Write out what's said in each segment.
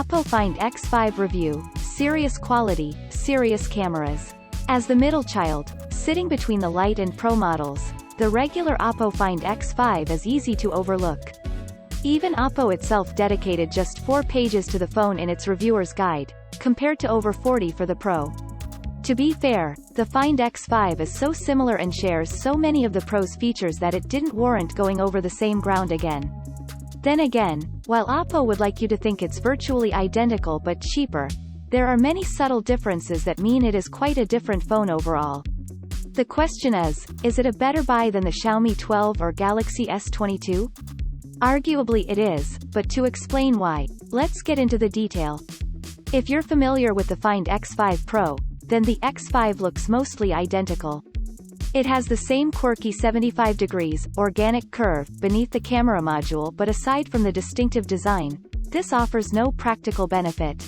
Oppo Find X5 review, serious quality, serious cameras. As the middle child, sitting between the Lite and Pro models, the regular Oppo Find X5 is easy to overlook. Even Oppo itself dedicated just 4 pages to the phone in its reviewer's guide, compared to over 40 for the Pro. To be fair, the Find X5 is so similar and shares so many of the Pro's features that it didn't warrant going over the same ground again. Then again, while Oppo would like you to think it's virtually identical but cheaper, there are many subtle differences that mean it is quite a different phone overall. The question is it a better buy than the Xiaomi 12 or Galaxy S22? Arguably it is, but to explain why, let's get into the detail. If you're familiar with the Find X5 Pro, then the X5 looks mostly identical. It has the same quirky 75 degrees, organic curve, beneath the camera module, but aside from the distinctive design, this offers no practical benefit.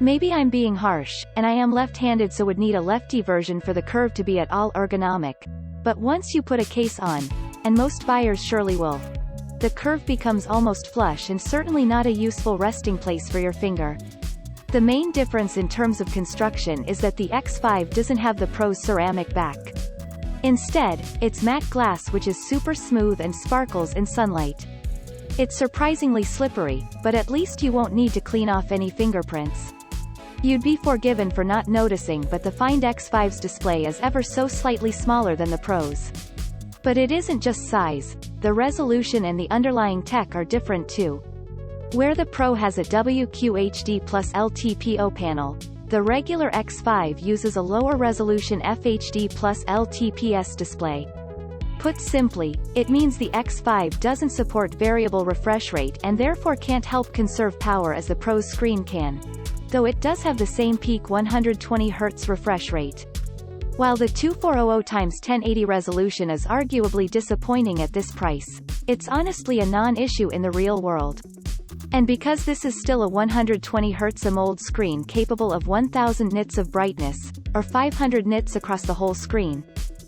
Maybe I'm being harsh, and I am left-handed so would need a lefty version for the curve to be at all ergonomic. But once you put a case on, and most buyers surely will, the curve becomes almost flush and certainly not a useful resting place for your finger. The main difference in terms of construction is that the X5 doesn't have the Pro's ceramic back. Instead, it's matte glass which is super smooth and sparkles in sunlight. It's surprisingly slippery, but at least you won't need to clean off any fingerprints. You'd be forgiven for not noticing, but the Find X5's display is ever so slightly smaller than the Pro's. But it isn't just size, the resolution and the underlying tech are different too. Where the Pro has a WQHD+ LTPO panel, the regular X5 uses a lower resolution FHD LTPS display. Put simply, it means the X5 doesn't support variable refresh rate and therefore can't help conserve power as the Pro's screen can. Though it does have the same peak 120Hz refresh rate. While the 2400x1080 resolution is arguably disappointing at this price, it's honestly a non-issue in the real world. And because this is still a 120Hz AMOLED screen capable of 1000 nits of brightness, or 500 nits across the whole screen,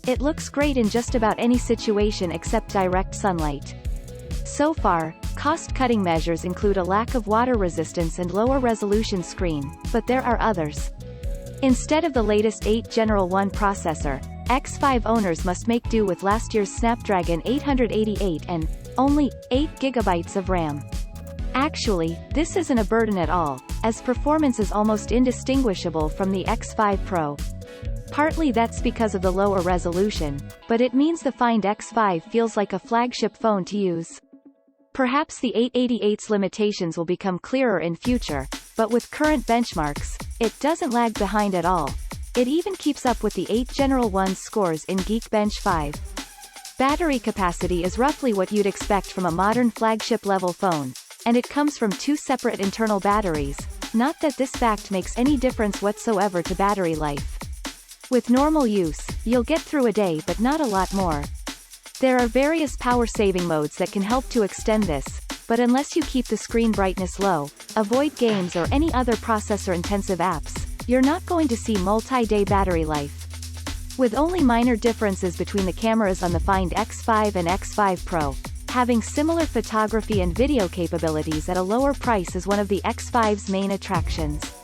it looks great in just about any situation except direct sunlight. So far, cost-cutting measures include a lack of water resistance and lower resolution screen, but there are others. Instead of the latest 8 Gen 1 processor, X5 owners must make do with last year's Snapdragon 888 and only 8GB of RAM. Actually, this isn't a burden at all, as performance is almost indistinguishable from the X5 Pro. Partly that's because of the lower resolution, but it means the Find X5 feels like a flagship phone to use. Perhaps the 888's limitations will become clearer in future, but with current benchmarks, it doesn't lag behind at all. It even keeps up with the 8 Gen 1's scores in Geekbench 5. Battery capacity is roughly what you'd expect from a modern flagship-level phone, and it comes from 2 separate internal batteries, not that this fact makes any difference whatsoever to battery life. With normal use, you'll get through a day but not a lot more. There are various power-saving modes that can help to extend this, but unless you keep the screen brightness low, avoid games or any other processor-intensive apps, you're not going to see multi-day battery life. With only minor differences between the cameras on the Find X5 and X5 Pro, having similar photography and video capabilities at a lower price is one of the X5's main attractions.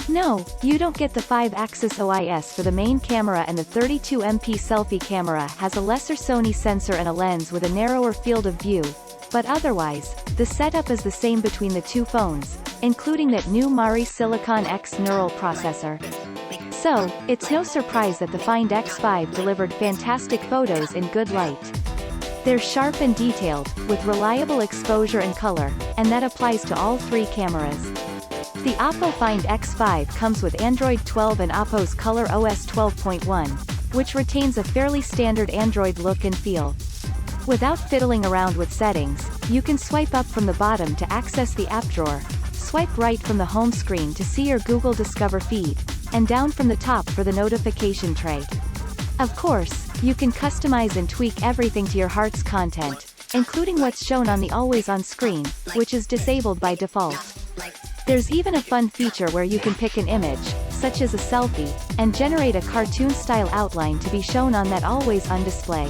No, you don't get the 5-axis OIS for the main camera, and the 32MP selfie camera has a lesser Sony sensor and a lens with a narrower field of view, but otherwise, the setup is the same between the two phones, including that new Mari Silicon X neural processor. So, it's no surprise that the Find X5 delivered fantastic photos in good light. They're sharp and detailed, with reliable exposure and color, and that applies to all 3 cameras. The Oppo Find X5 comes with Android 12 and Oppo's ColorOS 12.1, which retains a fairly standard Android look and feel. Without fiddling around with settings, you can swipe up from the bottom to access the app drawer, swipe right from the home screen to see your Google Discover feed, and down from the top for the notification tray. Of course, you can customize and tweak everything to your heart's content, including what's shown on the always-on screen, which is disabled by default. There's even a fun feature where you can pick an image, such as a selfie, and generate a cartoon-style outline to be shown on that always-on display.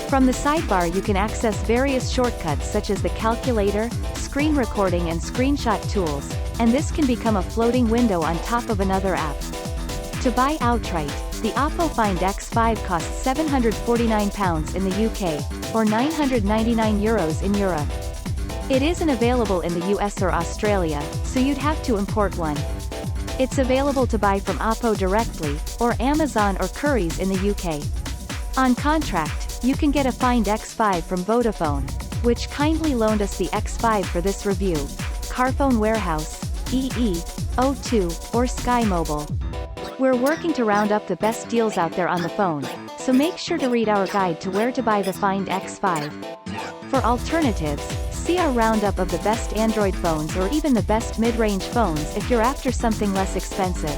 From the sidebar you can access various shortcuts such as the calculator, screen recording and screenshot tools, and this can become a floating window on top of another app. To buy outright, the Oppo Find X5 costs £749 in the UK, or €999 in Europe. It isn't available in the US or Australia, so you'd have to import one. It's available to buy from Oppo directly, or Amazon or Currys in the UK. On contract, you can get a Find X5 from Vodafone, which kindly loaned us the X5 for this review, Carphone Warehouse, EE, O2, or Sky Mobile. We're working to round up the best deals out there on the phone, so make sure to read our guide to where to buy the Find X5. For alternatives, see our roundup of the best Android phones or even the best mid-range phones if you're after something less expensive.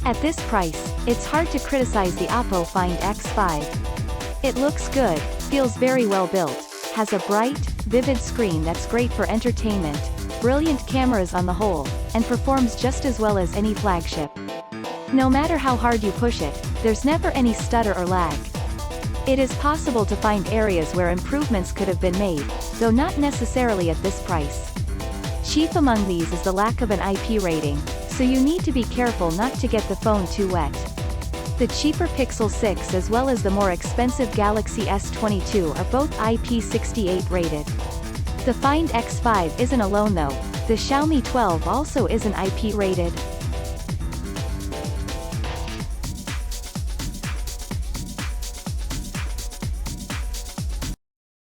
At this price, it's hard to criticize the Oppo Find X5. It looks good, feels very well built, has a bright, vivid screen that's great for entertainment, brilliant cameras on the whole, and performs just as well as any flagship. No matter how hard you push it, there's never any stutter or lag. It is possible to find areas where improvements could have been made, though not necessarily at this price. Chief among these is the lack of an IP rating, so you need to be careful not to get the phone too wet. The cheaper Pixel 6 as well as the more expensive Galaxy S22 are both IP68 rated. The Find X5 isn't alone though, the Xiaomi 12 also isn't IP rated.